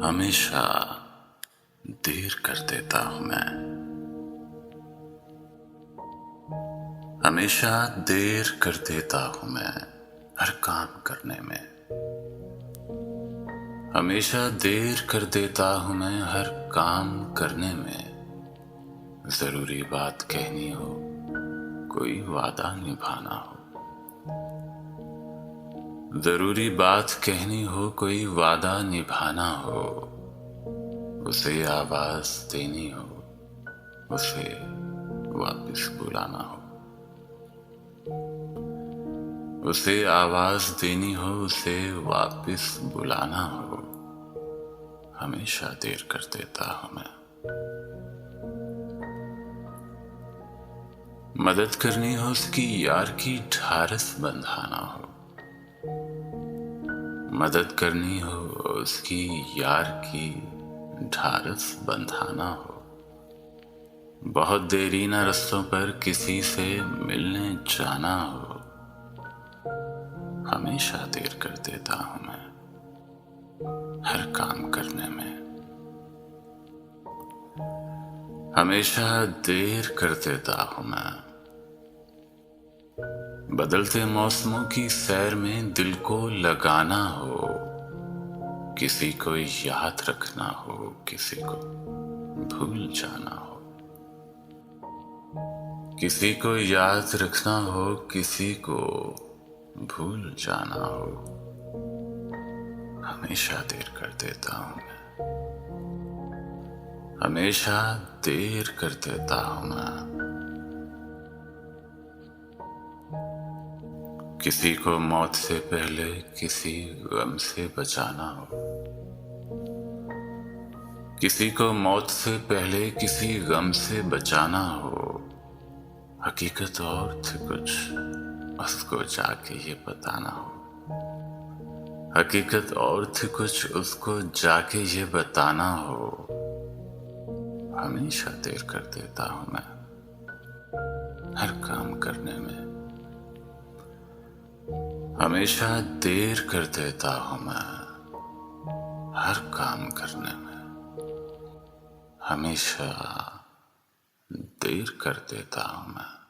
हमेशा देर कर देता हूं मैं, हमेशा देर कर देता हूं मैं हर काम करने में। हमेशा देर कर देता हूं मैं हर काम करने में। जरूरी बात कहनी हो, कोई वादा निभाना हो, जरूरी बात कहनी हो, कोई वादा निभाना हो, उसे आवाज देनी हो, उसे वापस बुलाना हो, उसे आवाज देनी हो, उसे वापस बुलाना हो। हमेशा देर कर देता हूं मैं। मदद करनी हो उसकी यार की ढारस बंधाना हो, मदद करनी हो उसकी यार की ढारस बंधाना हो। बहुत देरी ना रस्तों पर किसी से मिलने जाना हो। हमेशा देर कर देता हूं मैं हर काम करने में। हमेशा देर कर देता हूं मैं। बदलते मौसमों की सैर में दिल को लगाना हो, किसी को याद रखना हो, किसी को भूल जाना हो, किसी को याद रखना हो, किसी को भूल जाना हो। हमेशा देर कर देता हूं मैं, हमेशा देर कर देता हूं मैं। किसी को मौत से पहले किसी गम से बचाना हो, किसी को मौत से पहले किसी गम से बचाना हो। हकीकत और थी कुछ, उसको जाके ये बताना हो। हकीकत और थी कुछ, उसको जाके ये बताना हो। हमेशा देर कर देता हूं मैं हर काम करने में। हमेशा देर कर देता हूं मैं हर काम करने में। हमेशा देर कर देता हूं मैं।